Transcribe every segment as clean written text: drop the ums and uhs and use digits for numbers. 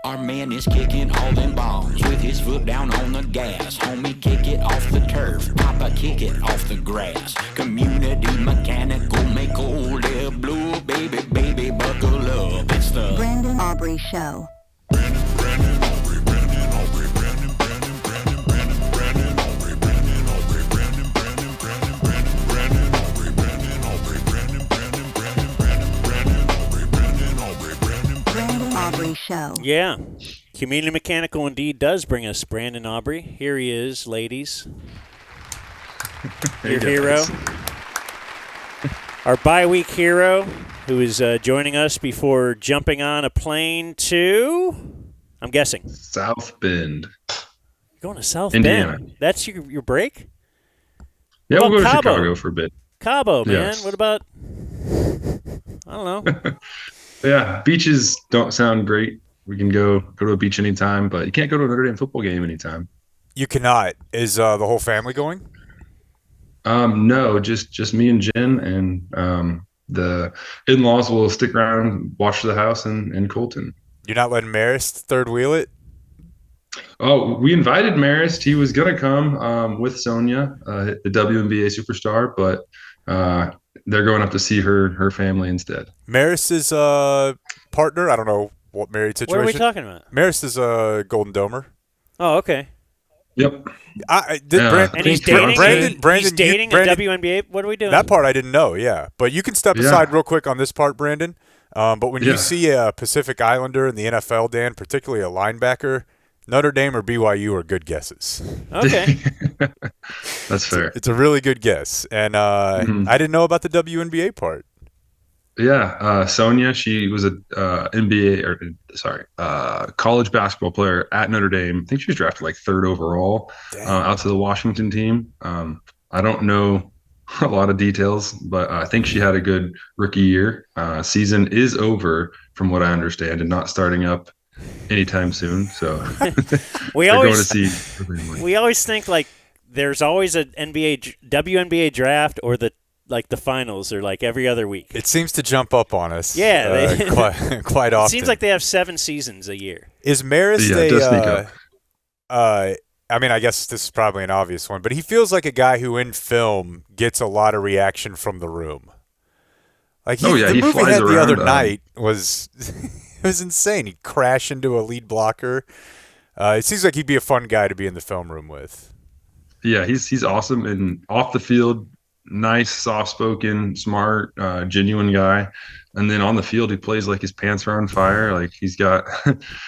Our man is kicking all them bombs with his foot down on the gas. Homie, kick it off the turf. Papa, kick it off the grass. Community mechanical, make old air blue. Baby, baby, buckle up. It's the Brandon Aubrey Show. Aubrey Show. Yeah. Community Mechanical indeed does bring us Brandon Aubrey. Here he is, ladies. Your hero. Our bye-week hero, who is joining us before jumping on a plane to, I'm guessing, South Bend. You're going to South Indiana. Bend? That's your break? Yeah, What we'll go about to Cabo? Chicago for a bit. Cabo, man. Yes. What about, I don't know. Yeah, beaches don't sound great. We can go to a beach anytime, but you can't go to a Notre Dame football game anytime. You cannot. Is the whole family going? No, just me and Jen, and the in-laws will stick around, watch the house in Colton. You're not letting Marist third wheel it? Oh, we invited Marist. He was gonna come with Sonia, the WNBA superstar, but they're going up to see her family instead. Marist is partner. I don't know what married situation. What are we talking about? Marist is a Golden Domer. Oh, okay. Yep. And he's dating, he's dating a WNBA. What are we doing? That part I didn't know, yeah. But you can step aside real quick on this part, Brandon. But when you see a Pacific Islander in the NFL, Dan, particularly a linebacker, Notre Dame or BYU are good guesses. Okay. That's fair. It's a really good guess. And I didn't know about the WNBA part. Yeah, Sonia, she was a college basketball player at Notre Dame. I think she was drafted like third overall out to the Washington team. I don't know a lot of details, but I think she had a good rookie year. Season is over, from what I understand, and not starting up anytime soon. So we going always to see. We always think like there's always an WNBA draft or the finals are like every other week. It seems to jump up on us. Yeah, quite often. It seems like they have 7 seasons a year. Is Marist I mean, I guess this is probably an obvious one, but he feels like a guy who in film gets a lot of reaction from the room. Like the movie he had the other night was it was insane. He'd crash into a lead blocker. It seems like he'd be a fun guy to be in the film room with. Yeah, he's awesome and off the field. Nice, soft-spoken, smart, genuine guy. And then on the field, he plays like his pants are on fire. Like he's got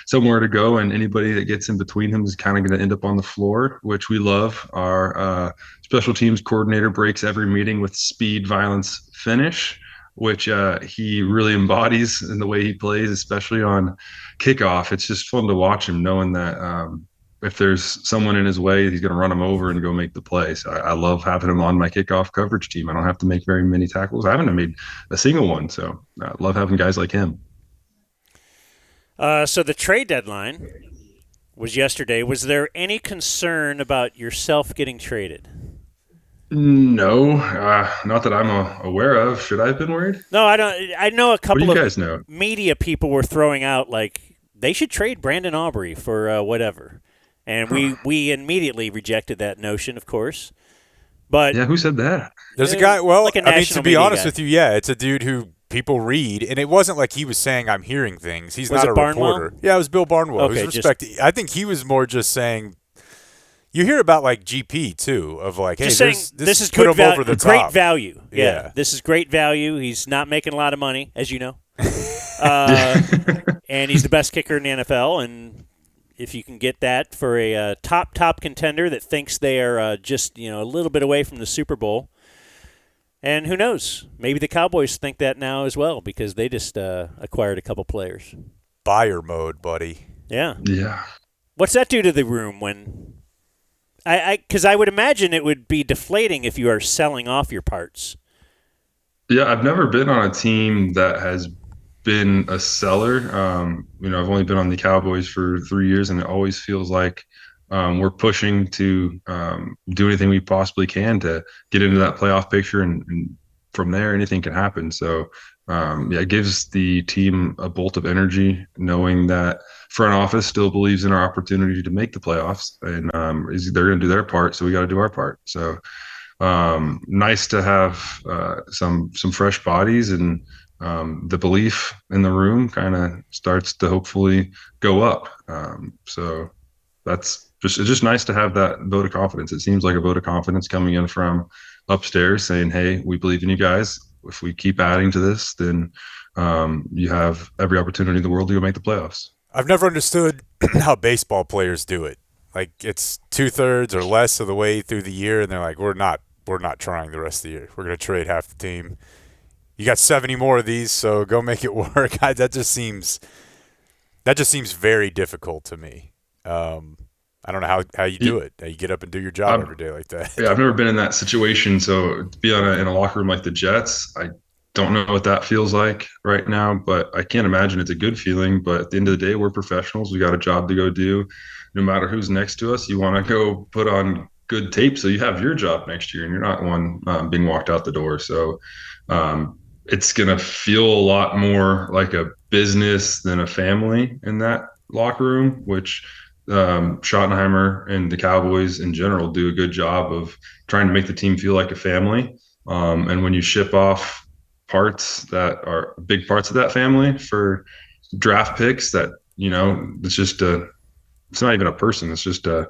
somewhere to go, and anybody that gets in between him is kind of going to end up on the floor, which we love. Our special teams coordinator breaks every meeting with speed, violence, finish, which he really embodies in the way he plays, especially on kickoff. It's just fun to watch him, knowing that if there's someone in his way, he's going to run him over and go make the play. So I love having him on my kickoff coverage team. I don't have to make very many tackles. I haven't made a single one. So I love having guys like him. So the trade deadline was yesterday. Was there any concern about yourself getting traded? No, not that I'm aware of. Should I have been worried? No, I don't. I know a couple of media people were throwing out like they should trade Brandon Aubrey for whatever. And we immediately rejected that notion, of course. But yeah, who said that? There's a guy. Well, like I mean, to be honest with you, yeah, it's a dude who people read, and it wasn't like he was saying I'm hearing things. He's not a reporter. Yeah, it was Bill Barnwell. Okay, who's I think he was more just saying. You hear about like GP too, of like, hey, this is put good him over the top. Great value. Yeah, this is great value. He's not making a lot of money, as you know, and he's the best kicker in the NFL, and. If you can get that for a top contender that thinks they are just a little bit away from the Super Bowl, and who knows, maybe the Cowboys think that now as well because they just acquired a couple players. Buyer mode, buddy. Yeah. Yeah. What's that do to the room when? Because I would imagine it would be deflating if you are selling off your parts. Yeah, I've never been on a team that has been a seller. I've only been on the Cowboys for 3 years, and it always feels like we're pushing to do anything we possibly can to get into that playoff picture, and from there anything can happen. So it gives the team a bolt of energy, knowing that front office still believes in our opportunity to make the playoffs, and they're going to do their part, so we got to do our part. So nice to have some fresh bodies, and the belief in the room kind of starts to hopefully go up. So it's just nice to have that vote of confidence. It seems like a vote of confidence coming in from upstairs saying, hey, we believe in you guys. If we keep adding to this, then you have every opportunity in the world to go make the playoffs. I've never understood how baseball players do it. Like, it's 2/3 or less of the way through the year, and they're like, we're not trying the rest of the year. We're going to trade half the team. You got 70 more of these, so go make it work. That just seems very difficult to me. I don't know how you do it. How you get up and do your job every day like that. Yeah, I've never been in that situation. So to be in a locker room like the Jets, I don't know what that feels like right now, but I can't imagine it's a good feeling. But at the end of the day, we're professionals. We got a job to go do. No matter who's next to us, you want to go put on good tape so you have your job next year and you're not one being walked out the door. So it's going to feel a lot more like a business than a family in that locker room, which Schottenheimer and the Cowboys in general do a good job of trying to make the team feel like a family. And when you ship off parts that are big parts of that family for draft picks, that, it's not even a person. It's just an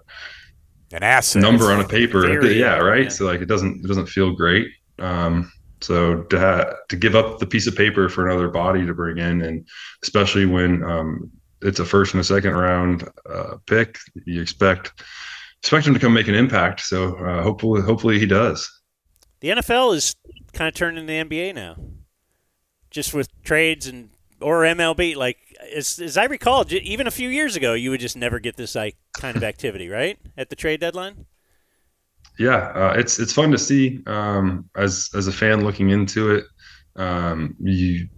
asset number on a paper. Yeah. Right. Yeah. So like, it doesn't feel great. So to give up the piece of paper for another body to bring in, and especially when it's a first and a second round pick, you expect him to come make an impact. So hopefully he does. The NFL is kind of turning the NBA now, just with trades or MLB. Like as I recall, even a few years ago, you would just never get this kind of activity, right, at the trade deadline. Yeah, it's fun to see as a fan looking into it. You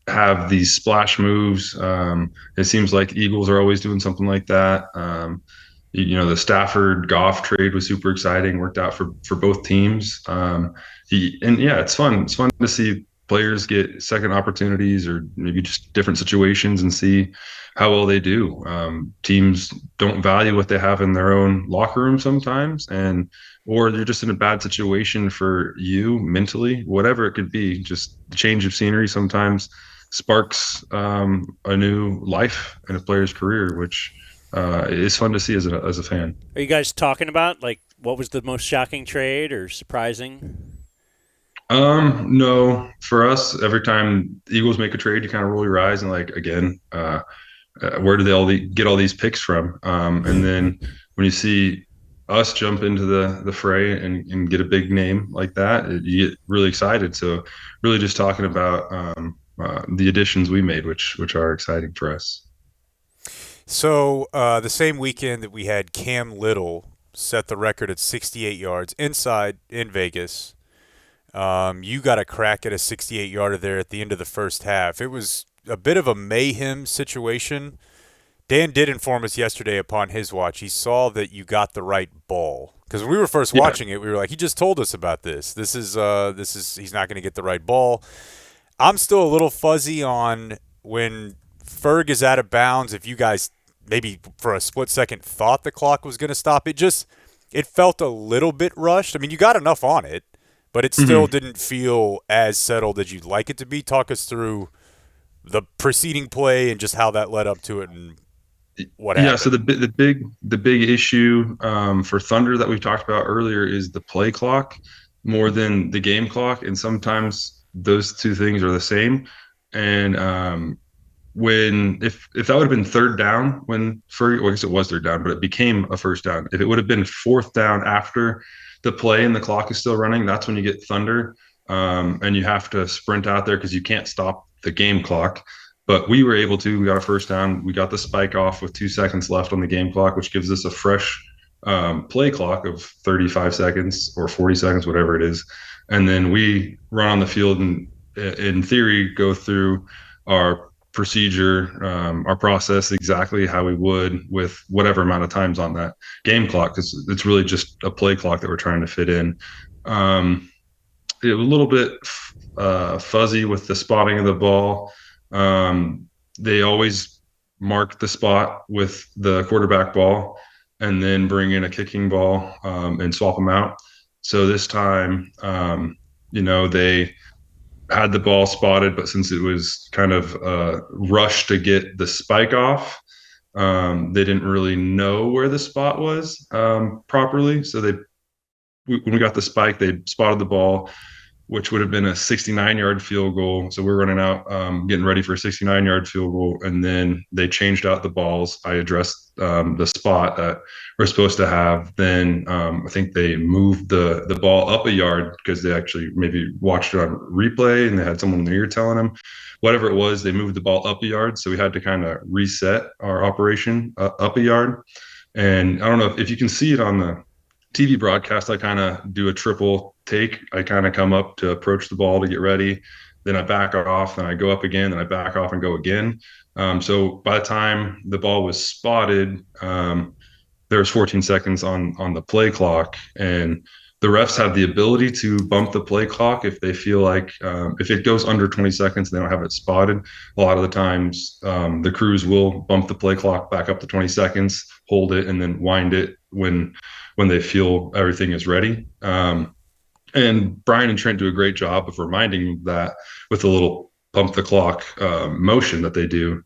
have these splash moves. It seems like Eagles are always doing something like that. The Stafford Goff trade was super exciting, worked out for both teams. It's fun. It's fun to see players get second opportunities or maybe just different situations and see how well they do. Teams don't value what they have in their own locker room sometimes, or they're just in a bad situation for you mentally, whatever it could be. Just the change of scenery sometimes sparks a new life in a player's career, which is fun to see as a fan. Are you guys talking about like what was the most shocking trade or surprising? No, for us, every time the Eagles make a trade, you kind of roll your eyes and like, again, where do they get all these picks from? And then when you see us jump into the fray and get a big name like that, you get really excited. So really just talking about the additions we made, which are exciting for us. So the same weekend that we had Cam Little set the record at 68 yards inside in Vegas, you got a crack at a 68-yarder there at the end of the first half. It was a bit of a mayhem situation. Dan did inform us yesterday upon his watch. He saw that you got the right ball. Because when we were first watching it, we were like, he just told us about this. This is he's not going to get the right ball. I'm still a little fuzzy on when Ferg is out of bounds, if you guys maybe for a split second thought the clock was going to stop. It felt a little bit rushed. I mean, you got enough on it, but it still didn't feel as settled as you'd like it to be. Talk us through the preceding play and just how that led up to it and what happened. Yeah, so the big issue for Thunder that we've talked about earlier is the play clock more than the game clock, and sometimes those two things are the same. And if that would have been third down when I guess it was third down, but it became a first down. If it would have been fourth down after the play and the clock is still running, that's when you get Thunder, and you have to sprint out there because you can't stop the game clock. But we were able to. We got a first down. We got the spike off with 2 seconds left on the game clock, which gives us a fresh play clock of 35 seconds or 40 seconds, whatever it is. And then we run on the field and, in theory, go through our procedure, our process exactly how we would with whatever amount of times on that game clock, because it's really just a play clock that we're trying to fit in. a little bit fuzzy with the spotting of the ball. They always mark the spot with the quarterback ball and then bring in a kicking ball and swap them out. So this time, they had the ball spotted, but since it was kind of rushed to get the spike off, they didn't really know where the spot was properly. So when we got the spike, they spotted the ball, which would have been a 69-yard field goal. So we're running out, getting ready for a 69-yard field goal. And then they changed out the balls. I addressed the spot that we're supposed to have. Then I think they moved the ball up a yard because they actually maybe watched it on replay and they had someone in their ear telling them. Whatever it was, they moved the ball up a yard. So we had to kind of reset our operation up a yard. And I don't know if you can see it on the TV broadcast, I kind of do a triple take. I kind of come up to approach the ball to get ready. Then I back off, and I go up again, and I back off and go again. So by the time the ball was spotted, there was 14 seconds on the play clock, and the refs have the ability to bump the play clock if they feel like if it goes under 20 seconds, they don't have it spotted. A lot of the times, the crews will bump the play clock back up to 20 seconds, hold it, and then wind it when they feel everything is ready. And Brian and Trent do a great job of reminding that with a little pump the clock motion that they do.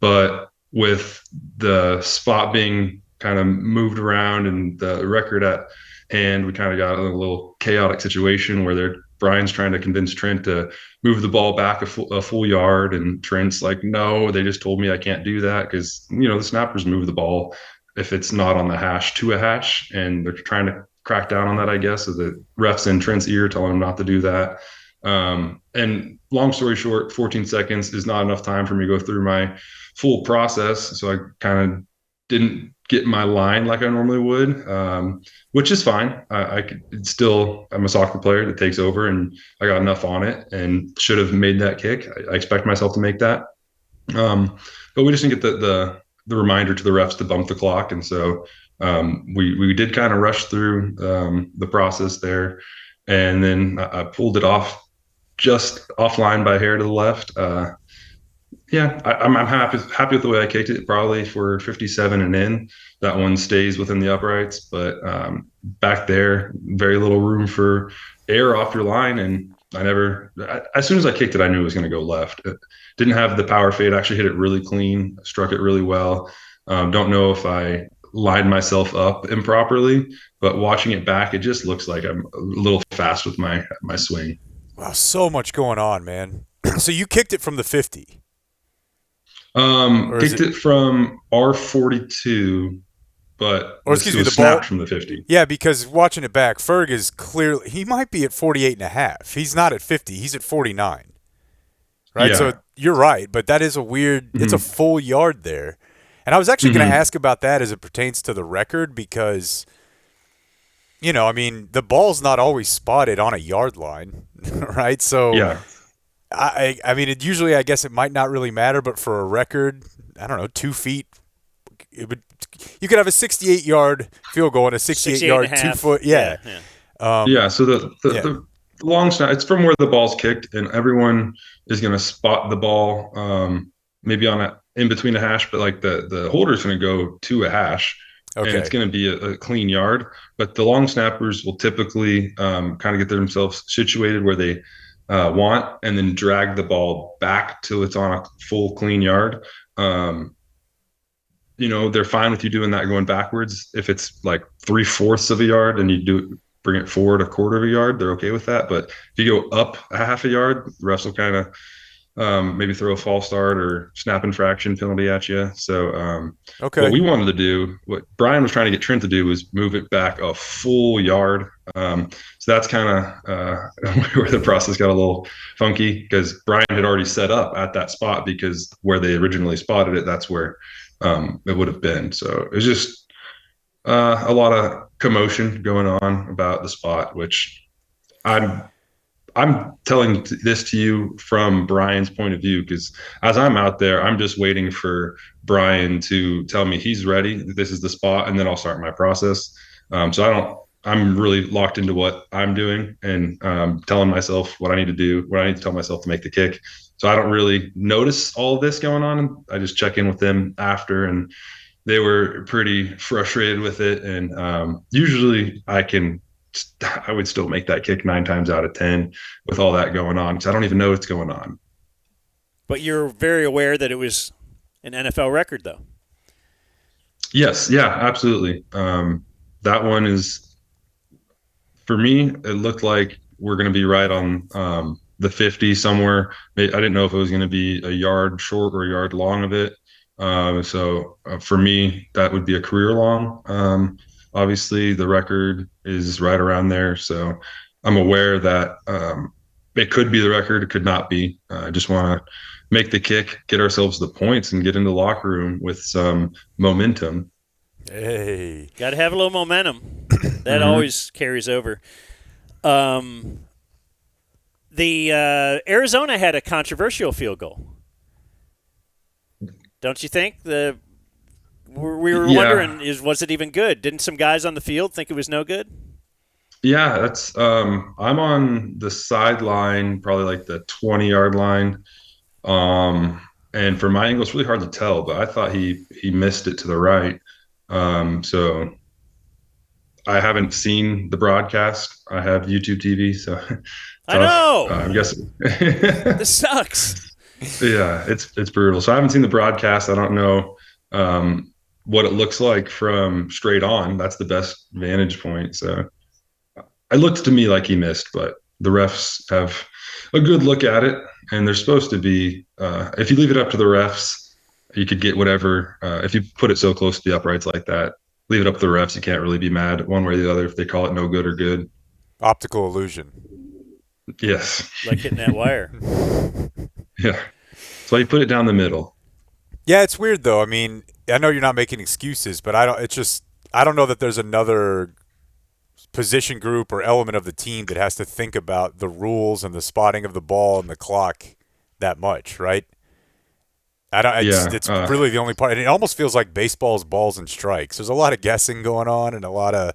But with the spot being kind of moved around and the record at hand, we kind of got a little chaotic situation where Brian's trying to convince Trent to move the ball back a full yard, and Trent's like, no, they just told me I can't do that because, the snappers move the ball if it's not on the hash to a hash, and they're trying to crack down on that, I guess. So the refs in Trent's ear telling him not to do that. And long story short, 14 seconds is not enough time for me to go through my full process. So I kind of didn't get my line like I normally would, which is fine. I'm a soccer player that takes over, and I got enough on it and should have made that kick. I expect myself to make that. But we just didn't get the reminder to the refs to bump the clock. And so we did kind of rush through the process there. And then I pulled it off just offline by hair to the left. I'm happy with the way I kicked it. Probably for 57 and in, that one stays within the uprights. But back there, very little room for air off your line. And as soon as I kicked it, I knew it was going to go left. It didn't have the power fade. I actually hit it really clean, struck it really well. Don't know if I lined myself up improperly, but watching it back, it just looks like I'm a little fast with my swing. Wow, so much going on, man. So you kicked it from the 50? Kicked it from R42, but or excuse me, the snapped ball from the 50. Yeah, because watching it back, Ferg is clearly, he might be at 48 and a half. He's not at 50. He's at 49. Right? Yeah. So you're right, but that is a weird, it's a full yard there. And I was actually going to ask about that as it pertains to the record because, the ball's not always spotted on a yard line, right? So, yeah. Usually I guess it might not really matter, but for a record, I don't know, 2 feet, you could have a 68-yard field goal and a 68-yard 2 foot. Yeah. So the long snap, it's from where the ball's kicked, and everyone is going to spot the ball maybe in between a hash, but like the holder's going to go to a hash. Okay. And it's going to be a clean yard. But the long snappers will typically kind of get themselves situated where they want, and then drag the ball back till it's on a full clean yard. They're fine with you doing that going backwards. If it's like 3/4 of a yard and you bring it forward a quarter of a yard, they're okay with that. But if you go up a half a yard, the refs will kind of maybe throw a false start or snap infraction penalty at you. So what we wanted to do, what Brian was trying to get Trent to do, was move it back a full yard. So that's kind of where the process got a little funky, because Brian had already set up at that spot, because where they originally spotted it, that's where it would have been. So it was just a lot of commotion going on about the spot, which I'm telling this to you from Brian's point of view, because as I'm out there, I'm just waiting for Brian to tell me he's ready, this is the spot, and then I'll start my process. So I'm really locked into what I'm doing and telling myself what I need to do, what I need to tell myself to make the kick. So I don't really notice all of this going on. I just check in with them after, and they were pretty frustrated with it. And usually I would still make that kick 9 times out of 10 with all that going on, because I don't even know what's going on. But you're very aware that it was an NFL record, though. Yes, yeah, absolutely. That one is, for me, it looked like we're going to be right on the 50 somewhere. I didn't know if it was going to be a yard short or a yard long of it. So for me, that would be a career long. Obviously, the record is right around there. So I'm aware that it could be the record. It could not be. I just want to make the kick, get ourselves the points, and get into the locker room with some momentum. Hey. Got to have a little momentum. That always carries over. The Arizona had a controversial field goal. Don't you think? We were wondering, was it even good? Didn't some guys on the field think it was no good? Yeah, that's I'm on the sideline, probably like the 20-yard line. And from my angle, it's really hard to tell, but I thought he missed it to the right. So I haven't seen the broadcast. I have YouTube TV, so I know. I'm guessing this sucks. Yeah, it's brutal. So I haven't seen the broadcast. I don't know what it looks like from straight on. That's the best vantage point. So it looked to me like he missed, but the refs have a good look at it, and they're supposed to be. If you leave it up to the refs, you could get whatever. If you put it so close to the uprights like that, leave it up to the refs. You can't really be mad one way or the other if they call it no good or good. Optical illusion. Yes. Like hitting that wire. Yeah. So you put it down the middle. Yeah, it's weird though. I mean, I know you're not making excuses, but I don't know that there's another position group or element of the team that has to think about the rules and the spotting of the ball and the clock that much, right? It's really the only part. And it almost feels like baseball's balls and strikes. There's a lot of guessing going on and a lot of,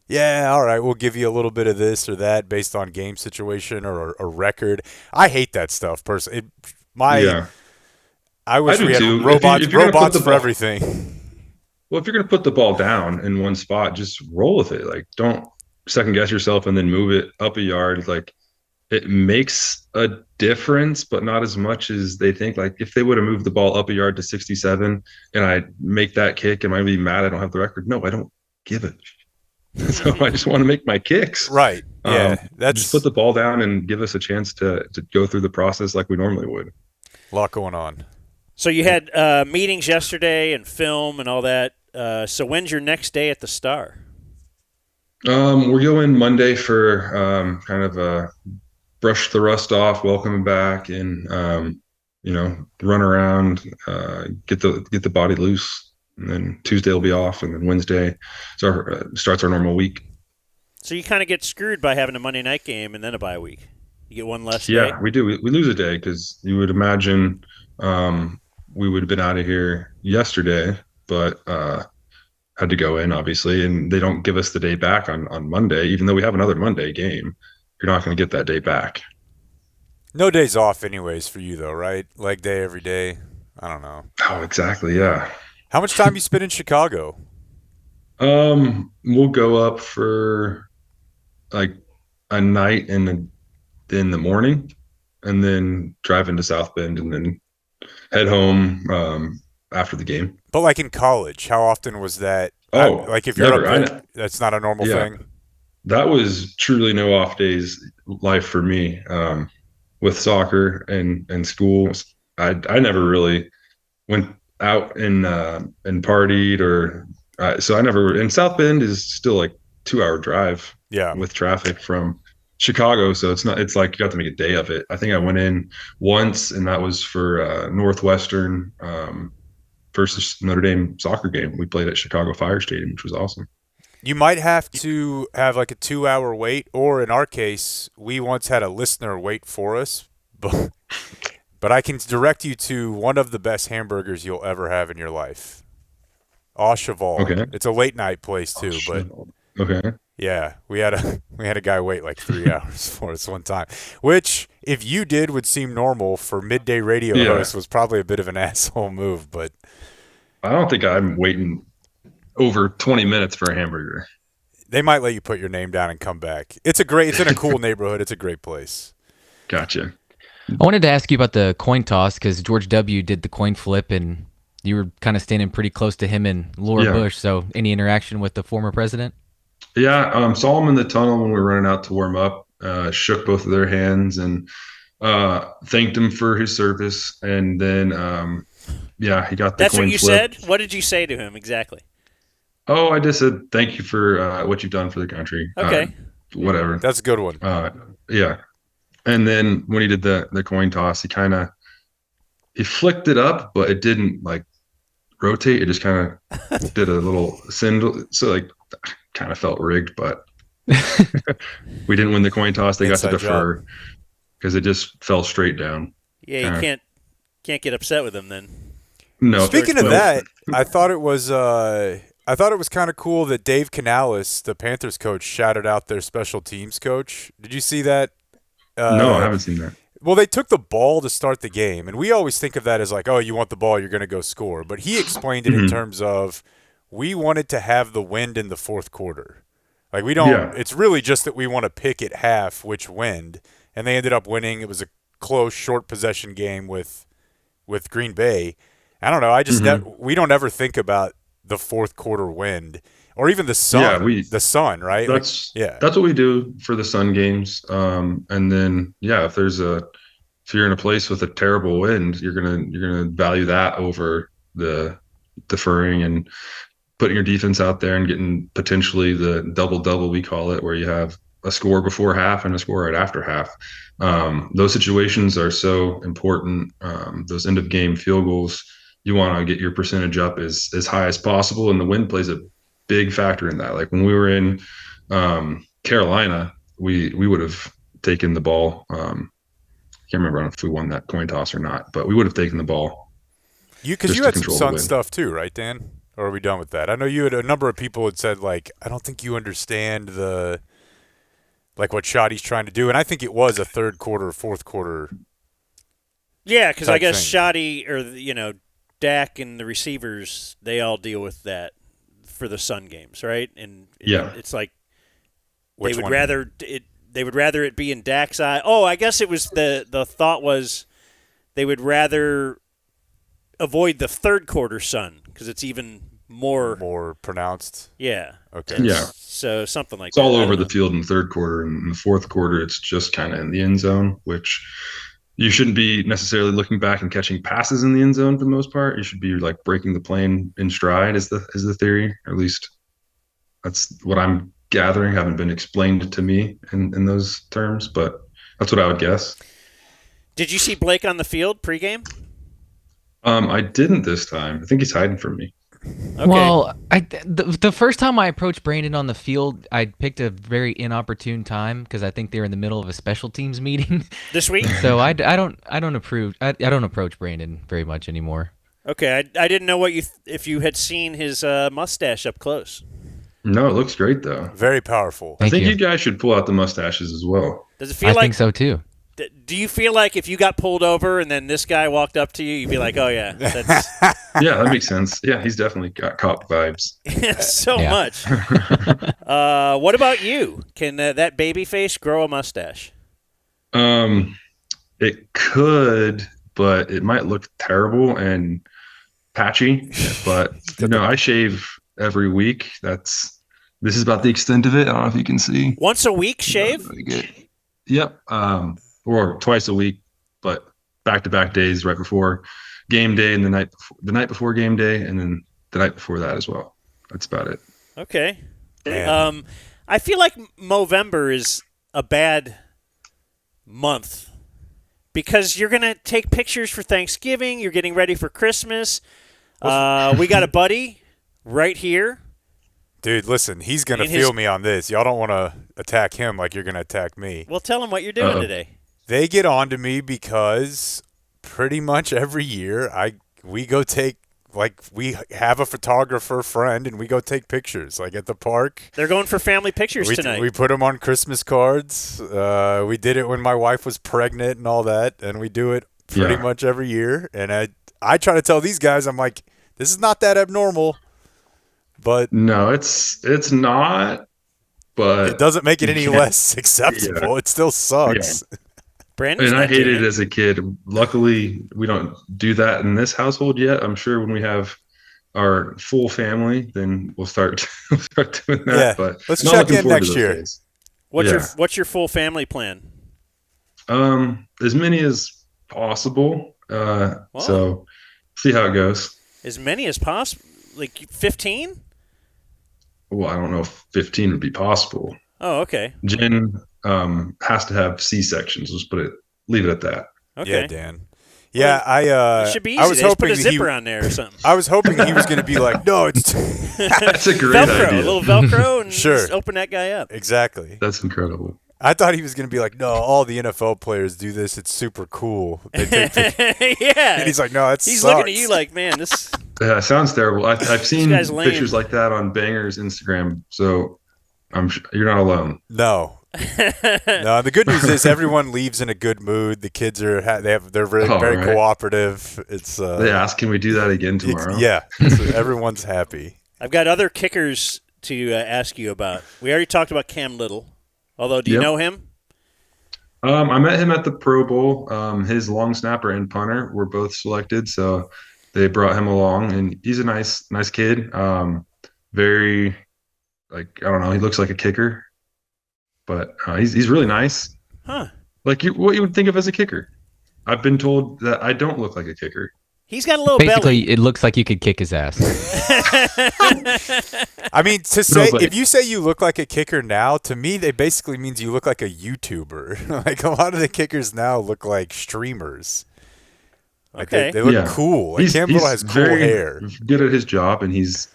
yeah, all right, we'll give you a little bit of this or that based on game situation or a record. I hate that stuff personally. I wish we had robots for everything. Well, if you're going to put the ball down in one spot, just roll with it. Like, don't second guess yourself and then move it up a yard. Like, it makes a difference, but not as much as they think. Like, if they would have moved the ball up a yard to 67 and I make that kick, am I be mad I don't have the record? No, I don't give it. So I just want to make my kicks. Right. Yeah. Just put the ball down and give us a chance to go through the process like we normally would. A lot going on. So you had meetings yesterday and film and all that. So when's your next day at the Star? We're going Monday for kind of a brush the rust off, welcome back, and run around, get the body loose. And then Tuesday will be off, and then Wednesday starts our normal week. So you kind of get screwed by having a Monday night game and then a bye week. You get one less day. Yeah, we do. We lose a day because you would imagine we would have been out of here yesterday, but had to go in, obviously, and they don't give us the day back on Monday, even though we have another Monday game. You're not going to get that day back. No days off anyways for you, though, right? Leg day every day. I don't know. Oh, exactly, yeah. How much time you spend in Chicago? We'll go up for like a night in the morning, and then drive into South Bend, and then head home after the game. But like in college, how often was that? Oh, like if you're never. up there, that's not a normal thing. That was truly no off days life for me. With soccer and school, I never really went out and partied so I never. And South Bend is still like 2-hour drive. Yeah, with traffic from Chicago, so it's like you have to make a day of it. I think I went in once, and that was for Northwestern versus Notre Dame soccer game. We played at Chicago Fire Stadium, which was awesome. You might have to have like a 2-hour wait, or in our case, we once had a listener wait for us, but I can direct you to one of the best hamburgers you'll ever have in your life. Au Cheval. Okay. It's a late night place too, but okay. Yeah, we had a guy wait like 3 hours for us one time, which if you did would seem normal for midday radio host was probably a bit of an asshole move, but I don't think I'm waiting over 20 minutes for a hamburger. They might let you put your name down and come back. It's in a cool neighborhood. It's a great place. Gotcha. I wanted to ask you about the coin toss because George W. did the coin flip and you were kind of standing pretty close to him and Laura Bush. So any interaction with the former president? Yeah, saw him in the tunnel when we were running out to warm up, shook both of their hands and thanked him for his service. And then, he got the coin flip. That's what you said? What did you say to him exactly? Oh, I just said thank you for what you've done for the country. Okay. Whatever. That's a good one. Yeah. And then when he did the coin toss, he flicked it up, but it didn't like rotate. It just kind of did a little send. So like kind of felt rigged, but we didn't win the coin toss. They got to defer because it just fell straight down. Yeah, you can't get upset with him then. No. Speaking of that, I thought it was kind of cool that Dave Canales, the Panthers coach, shouted out their special teams coach. Did you see that? No, I haven't seen that. Well, they took the ball to start the game, and we always think of that as like, oh, you want the ball, you're going to go score. But he explained it in terms of we wanted to have the wind in the fourth quarter. Like we don't. Yeah. It's really just that we want to pick at half which wind, and they ended up winning. It was a close, short possession game with Green Bay. I don't know. I just we don't ever think about the fourth quarter wind. Or even the sun. Yeah, the sun, right? That's what we do for the sun games. And then if you're in a place with a terrible wind, you're gonna value that over the deferring and putting your defense out there and getting potentially the double we call it, where you have a score before half and a score right after half. Those situations are so important. Those end of game field goals, you want to get your percentage up as high as possible, and the wind plays a big factor in that. Like when we were in Carolina, we would have taken the ball. Can't remember if we won that coin toss or not, but we would have taken the ball. Because you had some sun stuff too, right, Dan? Or are we done with that? I know you had a number of people had said like, I don't think you understand what Shoddy's trying to do, and I think it was a third quarter, fourth quarter. Yeah, because I guess Shoddy or Dak and the receivers, they all deal with that for the Sun games, right? And it's like they would rather it be in Dak's eye. Oh, I guess it was the thought was they would rather avoid the third quarter sun because it's even more pronounced. Yeah. Okay. Yeah. So something like it's that. It's all over the field in the third quarter, and in the fourth quarter, it's just kind of in the end zone, which you shouldn't be necessarily looking back and catching passes in the end zone for the most part. You should be like breaking the plane in stride is the theory, or at least that's what I'm gathering. Haven't been explained to me in those terms, but that's what I would guess. Did you see Blake on the field pregame? I didn't this time. I think he's hiding from me. Okay. Well, the first time I approached Brandon on the field, I picked a very inopportune time because I think they were in the middle of a special teams meeting this week. So I don't approach Brandon very much anymore. Okay, I didn't know if you had seen his mustache up close. No, it looks great though. Very powerful. I think you guys should pull out the mustaches as well. Does it feel I think so too. Do you feel like if you got pulled over and then this guy walked up to you, you'd be like, "Oh yeah, that's yeah, that makes sense." Yeah, he's definitely got cop vibes. much. What about you? Can that baby face grow a mustache? It could, but it might look terrible and patchy. But I shave every week. This is about the extent of it. I don't know if you can see. Once a week shave? Really good. Yep. Or twice a week, but back-to-back days right before game day and the night before game day, and then the night before that as well. That's about it. Okay. I feel like Movember is a bad month because you're going to take pictures for Thanksgiving. You're getting ready for Christmas. We got a buddy right here. Dude, listen, he's going to feel me on this. Y'all don't want to attack him like you're going to attack me. Well, tell him what you're doing today. They get on to me because pretty much every year we go take like we have a photographer friend and we go take pictures like at the park. They're going for family pictures tonight. We put them on Christmas cards. We did it when my wife was pregnant and all that, and we do it pretty much every year. And I try to tell these guys, I'm like, this is not that abnormal, but no, it's not. But it doesn't make it any less acceptable. Yeah. It still sucks. Yeah. And I hated it as a kid. Luckily, we don't do that in this household yet. I'm sure when we have our full family, then we'll start doing that. Yeah. But let's check in next year. Days. What's your full family plan? As many as possible. So see how it goes. As many as possible, like 15? Well, I don't know if 15 would be possible. Oh, okay. Jen has to have C-sections. Let's leave it at that. Okay. Yeah, Dan. Yeah, it should be easy. I was hoping put a zipper on there or something. I was hoping he was going to be like, no, it's that's a great Velcro, idea. A little Velcro, and sure. just open that guy up. Exactly. That's incredible. I thought he was going to be like, no, all the NFL players do this. It's super cool. They take yeah. And he's like, no, that's He's looking at you like, man, this. Yeah, sounds terrible. I've seen pictures like that on Banger's Instagram, so I'm sure you're not alone. No. No, the good news is everyone leaves in a good mood. The kids are they're very cooperative. It's they ask, can we do that again tomorrow? Yeah, so everyone's happy. I've got other kickers to ask you about. We already talked about Cam Little. Although, do you know him? I met him at the Pro Bowl. His long snapper and punter were both selected, so they brought him along, and he's a nice kid. Very, I don't know, he looks like a kicker, but he's really nice. Huh? Like what you would think of as a kicker. I've been told that I don't look like a kicker. He's got a little Basically, belly. It looks like you could kick his ass. I mean, if you say you look like a kicker now, to me, that basically means you look like a YouTuber. Like a lot of the kickers now look like streamers. Like they look cool. Like Cam Little has cool hair. Good at his job, and he's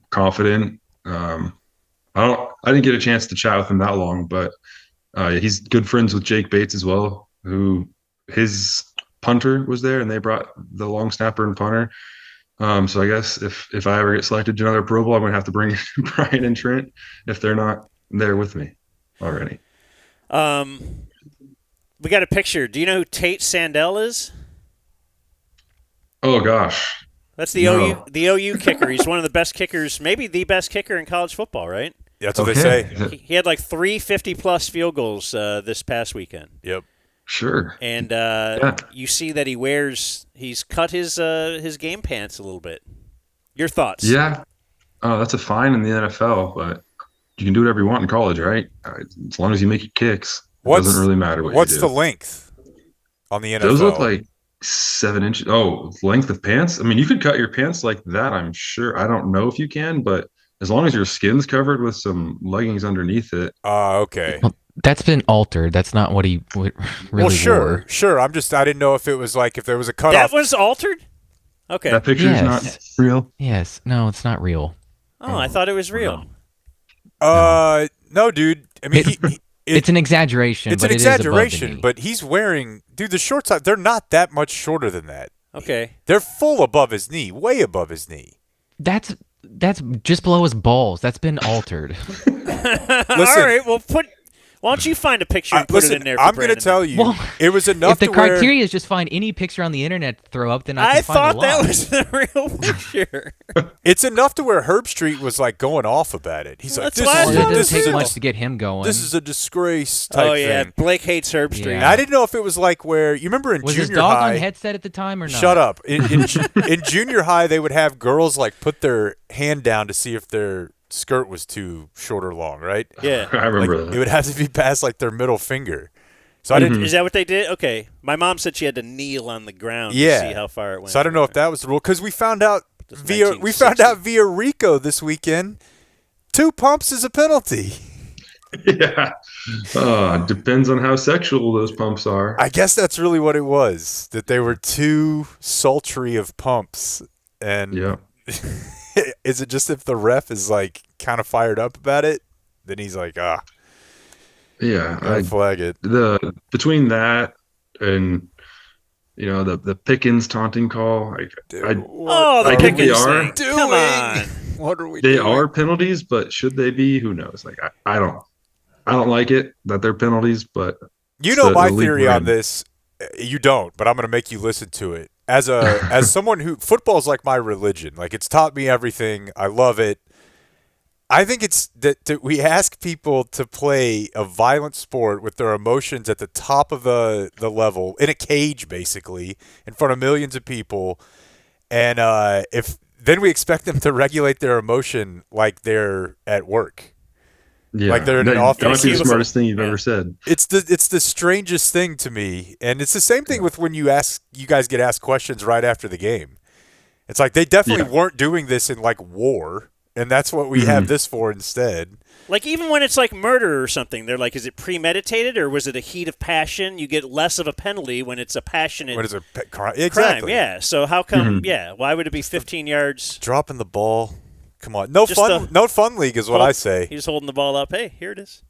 confident. I didn't get a chance to chat with him that long, but he's good friends with Jake Bates as well, who his punter was there, and they brought the long snapper and punter. So I guess if I ever get selected to another Pro Bowl, I'm going to have to bring Brian and Trent if they're not there with me already. We got a picture. Do you know who Tate Sandell is? Oh, gosh. That's the OU kicker. He's one of the best kickers, maybe the best kicker in college football, right? That's what they say. He had like 3 50-plus field goals this past weekend. Yep. Sure. And you see that he's cut his game pants a little bit. Your thoughts? Yeah. That's a fine in the NFL, but you can do whatever you want in college, right? As long as you make your kicks. It doesn't really matter what you do. What's the length on the NFL? Those look like 7 inches. Oh, length of pants? I mean, you could cut your pants like that, I'm sure. I don't know if you can, but as long as your skin's covered with some leggings underneath it. Okay. Well, that's been altered. That's not what he really wore. Sure. I didn't know if it was like if there was a cutoff. That was altered? Okay. That picture's not real? Yes. No, it's not real. Oh, I thought it was real. No, dude. I mean, it's an exaggeration. It's an exaggeration, but he's wearing, dude, the shorts, they're not that much shorter than that. Okay. They're full above his knee, way above his knee. That's just below his balls. That's been altered. All right, well, why don't you find a picture and put it in there for I'm going to tell you, it was enough if the criteria is just find any picture on the internet to throw up, then I can find a lot. I thought that was the real picture. It's enough to where Herb Street was like going off about it. He's like, it doesn't take much to get him going. This is a disgrace type thing. Blake hates Herb Street. Yeah. I didn't know if it was like where, you remember in was junior his dog high. on headset at the time or not? Shut up. In junior high, they would have girls like put their hand down to see if their skirt was too short or long, right? Yeah. I remember that. It would have to be past like their middle finger. So I didn't. Is that what they did? Okay. My mom said she had to kneel on the ground to see how far it went. So I don't know if that was the rule because we found out via Rico this weekend, 2 pumps is a penalty. Yeah. Depends on how sexual those pumps are. I guess that's really what it was. That they were too sultry of pumps, and yeah. Is it just if the ref is like kind of fired up about it, then he's like, yeah, I flag it. Between that and the Pickens taunting call. The I get they Pickens are. thing. Come on. What are we They doing? are penalties, but should they be? Who knows? Like I don't like it that they're penalties, but My the league theory we're on in. this. You don't, but I'm going to make you listen to it. As someone who football is like my religion. Like it's taught me everything. I love it. I think it's that we ask people to play a violent sport with their emotions at the top of the level in a cage, basically, in front of millions of people, and if then we expect them to regulate their emotion like they're at work. Yeah, Like they're in an office. That might be the smartest thing you've ever said. It's the strangest thing to me, and it's the same thing with when you guys get asked questions right after the game. It's like they definitely weren't doing this in like war, and that's what we have this for instead. Like even when it's like murder or something, they're like, is it premeditated or was it a heat of passion? You get less of a penalty when it's a passionate crime. Exactly. Yeah. So how come? Yeah. Why would it be 15 yards? Dropping the ball. Come on, no fun league is what I say. He's holding the ball up. Hey, here it is.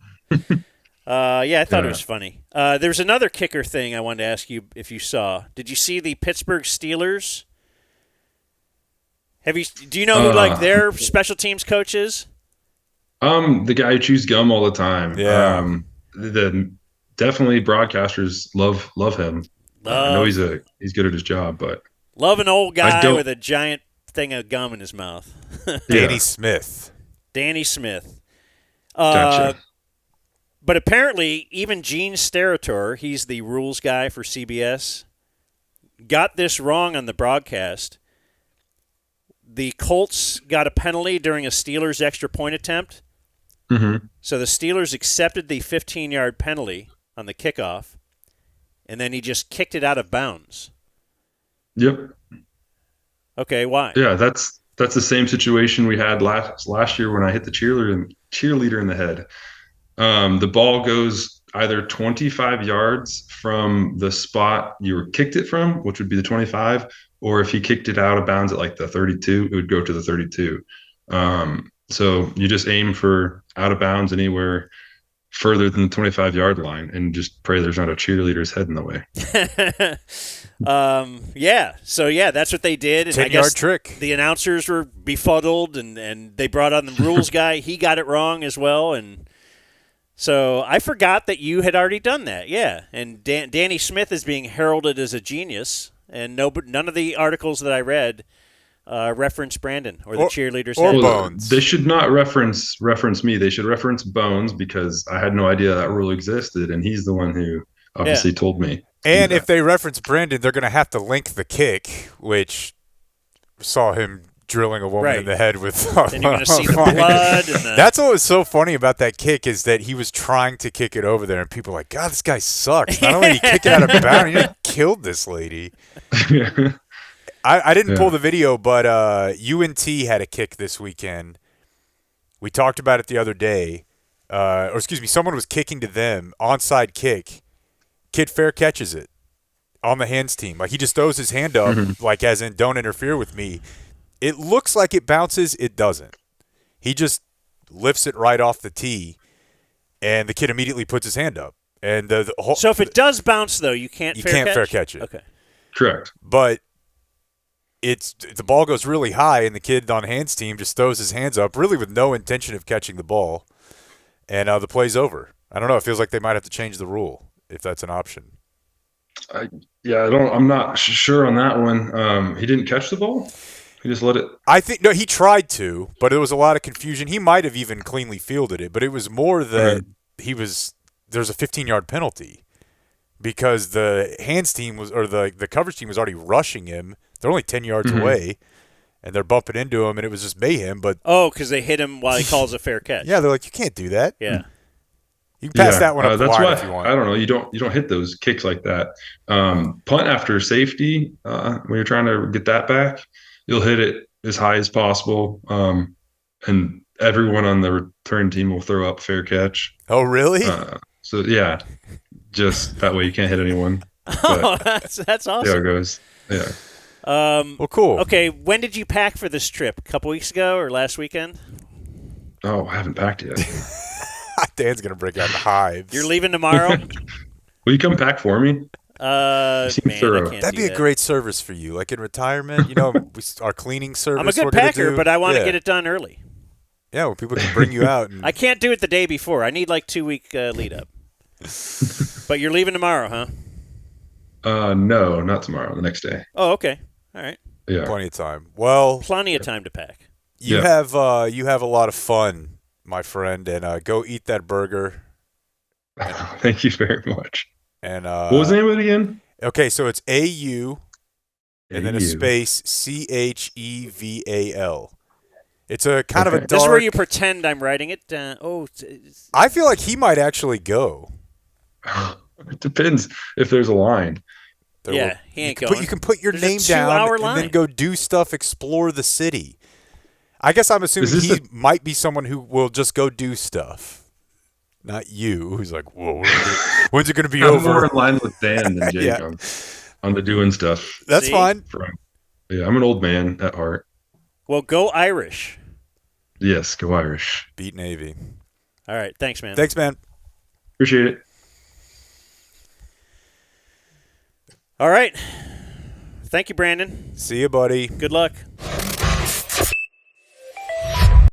I thought it was funny. There's another kicker thing I wanted to ask you if you saw. Did you see the Pittsburgh Steelers? Do you know who like their special teams coach is? The guy who chews gum all the time. Yeah. Definitely broadcasters love him. I know he's good at his job, but love an old guy with a giant thing of gum in his mouth. Danny Smith. Gotcha. But apparently, even Gene Steratore, he's the rules guy for CBS, got this wrong on the broadcast. The Colts got a penalty during a Steelers extra point attempt. Mm-hmm. So the Steelers accepted the 15-yard penalty on the kickoff, and then he just kicked it out of bounds. Yep. Okay, why? Yeah, that's the same situation we had last year when I hit the cheerleader in the head. The ball goes either 25 yards from the spot you kicked it from, which would be the 25, or if he kicked it out of bounds at like the 32, it would go to the 32. So you just aim for out of bounds anywhere further than the 25-yard line and just pray there's not a cheerleader's head in the way. That's what they did. And 10-yard trick. The announcers were befuddled, and they brought on the rules guy. He got it wrong as well, and so I forgot that you had already done that. Yeah, and Danny Smith is being heralded as a genius, and none of the articles that I read reference Brandon or the cheerleaders or Bones. They should not reference me. They should reference Bones because I had no idea that rule existed, and he's the one who obviously told me. And if they reference Brandon, they're going to have to link the kick, which saw him drilling a woman in the head with. And you're going to see the blood. That's what was so funny about that kick is that he was trying to kick it over there, and people were like, God, this guy sucks. Not only did he kick it out of bounds, he killed this lady. I didn't pull the video, but UNT had a kick this weekend. We talked about it the other day. Someone was kicking to them, onside kick. Kid fair catches it on the hands team. Like he just throws his hand up, like as in don't interfere with me. It looks like it bounces. It doesn't. He just lifts it right off the tee, and the kid immediately puts his hand up. And the whole. So if it does bounce, though, you can't fair catch it. Okay. Correct. But the ball goes really high, and the kid on hands team just throws his hands up, really with no intention of catching the ball, and the play's over. I don't know. It feels like they might have to change the rule if that's an option. I'm not sure on that one. He didn't catch the ball. He just let it. I think no, he tried to, but there was a lot of confusion. He might have even cleanly fielded it, but it was more that there's a 15-yard penalty because the hands team the coverage team was already rushing him. They're only 10 yards away, and they're bumping into him, and it was just mayhem. But because they hit him while he calls a fair catch. Yeah, they're like, you can't do that. Yeah. You can pass that one up that's wide why, if you want. I don't know. You don't hit those kicks like that. Punt after safety, when you're trying to get that back, you'll hit it as high as possible, and everyone on the return team will throw up fair catch. Oh, really? Just that way you can't hit anyone. Oh, that's awesome. There it goes. Yeah. Well, cool. Okay, when did you pack for this trip? A couple weeks ago or last weekend? Oh, I haven't packed yet. Dan's going to break out the hives. You're leaving tomorrow? Will you come pack for me? Man, thorough. I can't That'd do be that. a great service for you, like in retirement. Our cleaning service. I'm a good packer, but I want to get it done early. Yeah, well, people can bring you out. And I can't do it the day before. I need like 2-week lead up. But you're leaving tomorrow, huh? No, not tomorrow. The next day. Oh, okay. All right. Yeah. plenty of time. Well, Plenty of time to pack. you have a lot of fun, my friend, and go eat that burger. Thank you very much. And what was the name of it again? Okay, so it's AU and then a AU. space CHEVAL. It's a kind of a dark. This is where you pretend I'm writing it. I feel like he might actually go. It depends if there's a line. He ain't going. You can put your There's a name down 2-hour and line. then go do stuff, explore the city. I guess I'm assuming he might be someone who will just go do stuff. Not you, who's like, whoa, when's it going to be over? I'm more in line with Dan than Jake on the doing stuff. That's fine. Yeah, I'm an old man at heart. Well, go Irish. Yes, go Irish. Beat Navy. All right. Thanks, man. Thanks, man. Appreciate it. All right. Thank you, Brandon. See you, buddy. Good luck.